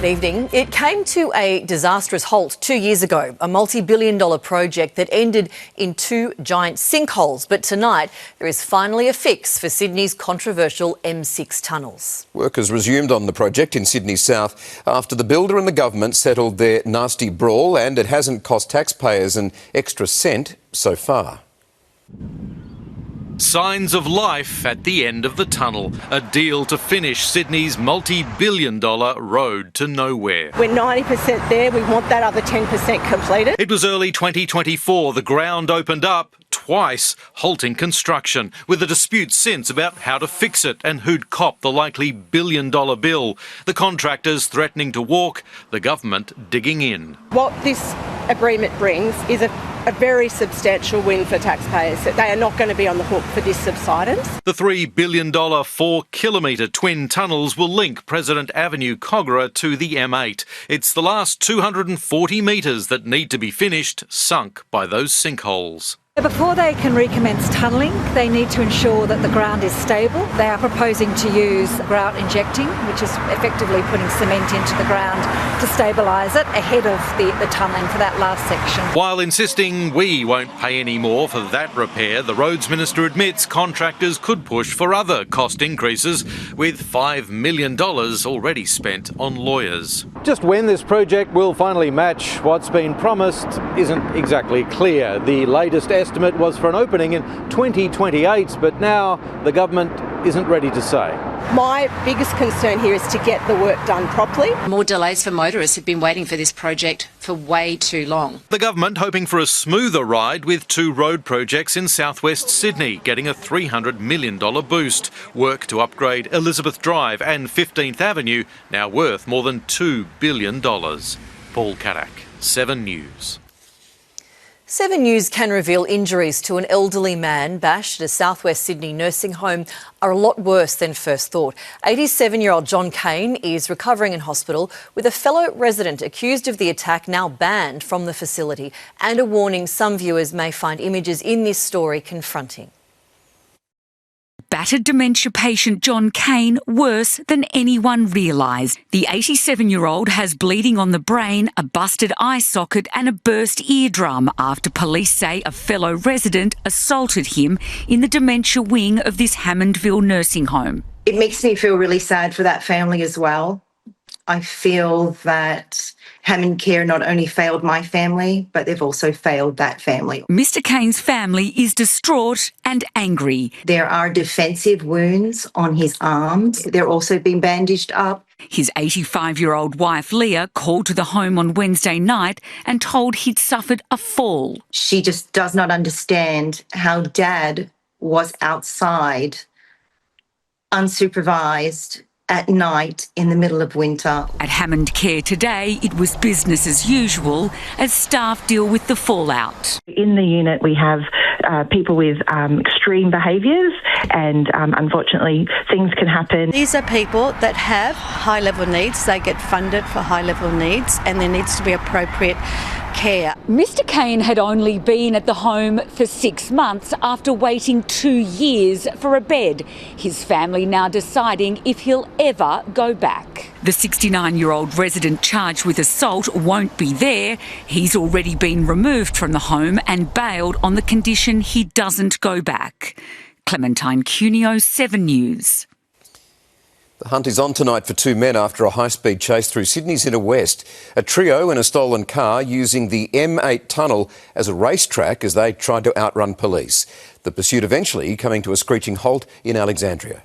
Good evening. It came to a disastrous halt 2 years ago, a multi-billion-dollar project that ended in 2 giant sinkholes. But tonight, there is finally a fix for Sydney's controversial M6 tunnels. Workers resumed on the project in Sydney South after the builder and the government settled their nasty brawl, and it hasn't cost taxpayers an extra cent so far. Signs of life at the end of the tunnel, a deal to finish Sydney's multi-billion-dollar road to nowhere. We're 90% there, we want that other 10% completed. It was early 2024, the ground opened up, twice halting construction, with a dispute since about how to fix it and who'd cop the likely billion-dollar bill. The contractors threatening to walk, the government digging in. What this agreement brings is a very substantial win for taxpayers. They are not going to be on the hook for this subsidence. The $3 billion 4-kilometre twin tunnels will link President Avenue Kogarah to the M8. It's the last 240 metres that need to be finished, sunk by those sinkholes. Before they can recommence tunnelling, they need to ensure that the ground is stable. They are proposing to use grout injecting, which is effectively putting cement into the ground to stabilise it ahead of the tunnelling for that last section. While insisting we won't pay any more for that repair, the Roads Minister admits contractors could push for other cost increases, with $5 million already spent on lawyers. Just when this project will finally match what's been promised isn't exactly clear. The latest estimate was for an opening in 2028, but now the government isn't ready to say. My biggest concern here is to get the work done properly. More delays for motorists who've been waiting for this project for way too long. The government hoping for a smoother ride with 2 road projects in southwest Sydney, getting a $300 million boost. Work to upgrade Elizabeth Drive and 15th Avenue, now worth more than $2 billion. Paul Carrack, 7 News. 7 News can reveal injuries to an elderly man bashed at a southwest Sydney nursing home are a lot worse than first thought. 87-year-old John Kane is recovering in hospital, with a fellow resident accused of the attack now banned from the facility, and a warning some viewers may find images in this story confronting. Battered dementia patient John Kane worse than anyone realised. The 87-year-old has bleeding on the brain, a busted eye socket and a burst eardrum after police say a fellow resident assaulted him in the dementia wing of this Hammondville nursing home. It makes me feel really sad for that family as well. I feel that Hammond Care not only failed my family, but they've also failed that family. Mr. Kane's family is distraught and angry. There are defensive wounds on his arms. They're also being bandaged up. His 85-year-old wife, Leah, called to the home on Wednesday night and told he'd suffered a fall. She just does not understand how Dad was outside, unsupervised, at night in the middle of winter. At Hammond Care today, it was business as usual as staff deal with the fallout. In the unit, we have people with extreme behaviours, and unfortunately, things can happen. These are people that have high-level needs. They get funded for high-level needs, and there needs to be appropriate care. Mr. Kane had only been at the home for 6 months after waiting 2 years for a bed. His family now deciding if he'll ever go back. The 69-year-old resident charged with assault won't be there. He's already been removed from the home and bailed on the condition he doesn't go back. Clementine Cuneo, 7 News. The hunt is on tonight for 2 men after a high-speed chase through Sydney's inner west. A trio in a stolen car using the M8 tunnel as a racetrack as they tried to outrun police. The pursuit eventually coming to a screeching halt in Alexandria.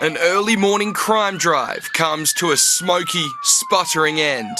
An early morning crime drive comes to a smoky, sputtering end.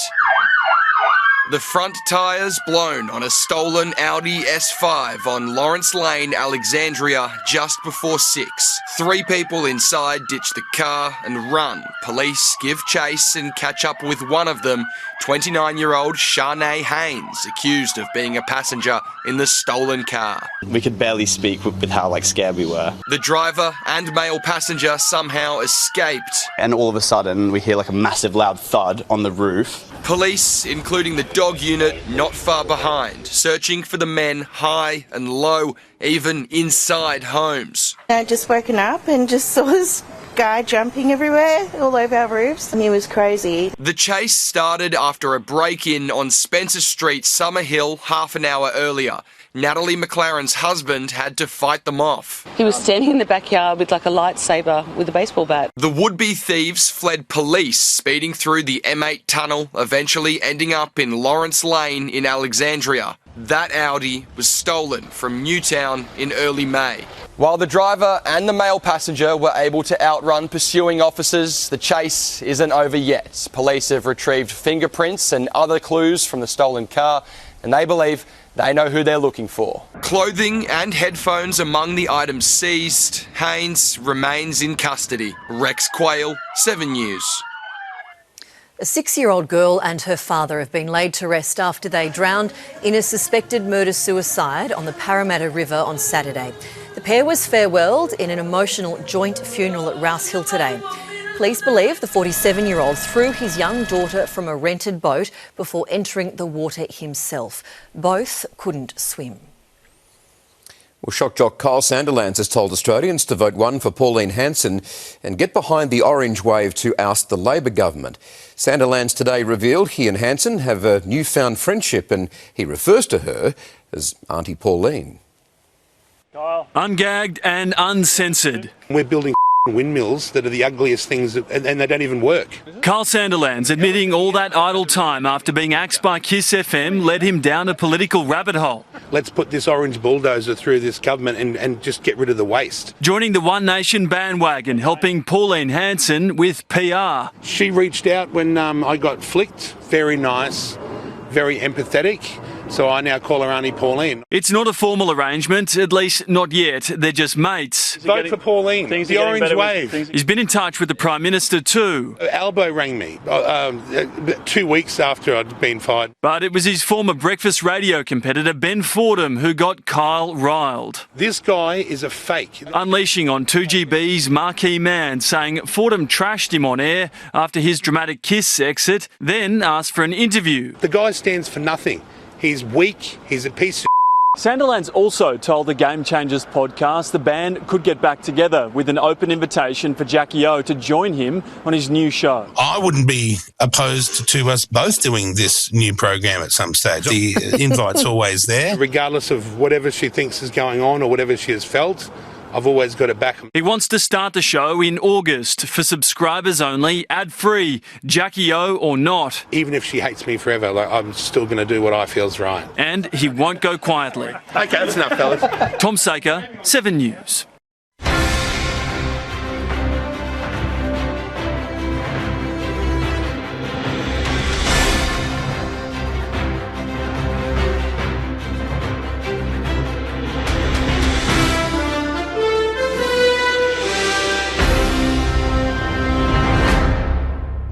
The front tyres blown on a stolen Audi S5 on Lawrence Lane, Alexandria, just before 6. 3 people inside ditch the car and run. Police give chase and catch up with one of them, 29-year-old Shanae Haynes, accused of being a passenger in the stolen car. We could barely speak with how scared we were. The driver and male passenger somehow escaped. And all of a sudden we hear a massive loud thud on the roof. Police, including the dog unit, not far behind, searching for the men high and low, even inside homes. I just woken up and just saw this guy jumping everywhere, all over our roofs, and he was crazy. The chase started after a break-in on Spencer Street, Summerhill, half an hour earlier. Natalie McLaren's husband had to fight them off. He was standing in the backyard with like a lightsaber with a baseball bat. The would-be thieves fled police, speeding through the M8 tunnel, eventually ending up in Lawrence Lane in Alexandria. That Audi was stolen from Newtown in early May. While the driver and the male passenger were able to outrun pursuing officers, the chase isn't over yet. Police have retrieved fingerprints and other clues from the stolen car, and they believe they know who they're looking for. Clothing and headphones among the items seized. Haynes remains in custody. Rex Quayle, 7 News. A 6-year-old girl and her father have been laid to rest after they drowned in a suspected murder-suicide on the Parramatta River on Saturday. The pair was farewelled in an emotional joint funeral at Rouse Hill today. Police believe the 47-year-old threw his young daughter from a rented boat before entering the water himself. Both couldn't swim. Well, shock jock Kyle Sandilands has told Australians to vote 1 for Pauline Hanson and get behind the orange wave to oust the Labor government. Sandilands today revealed he and Hanson have a newfound friendship, and he refers to her as Auntie Pauline. Ungagged and uncensored. We're building windmills that are the ugliest things, and they don't even work. Carl Sandilands admitting all that idle time after being axed by Kiss FM led him down a political rabbit hole. Let's put this orange bulldozer through this government and just get rid of the waste. Joining the One Nation bandwagon, helping Pauline Hanson with PR. She reached out when I got flicked. Very nice, very empathetic. So I now call her Auntie Pauline. It's not a formal arrangement, at least not yet. They're just mates. Vote for Pauline, the orange wave. He's been in touch with the Prime Minister too. Albo rang me 2 weeks after I'd been fired. But it was his former breakfast radio competitor, Ben Fordham, who got Kyle riled. This guy is a fake. Unleashing on 2GB's marquee man, saying Fordham trashed him on air after his dramatic Kiss exit, then asked for an interview. The guy stands for nothing. He's weak, he's a piece of Sandilands also told the Game Changers podcast the band could get back together with an open invitation for Jackie O to join him on his new show. I wouldn't be opposed to us both doing this new program at some stage. The invite's always there. Regardless of whatever she thinks is going on or whatever she has felt, I've always got it back. He wants to start the show in August for subscribers only, ad-free, Jackie O or not. Even if she hates me forever, I'm still going to do what I feel's right. And he won't go quietly. Okay, that's enough, fellas. Tom Saker, 7 News.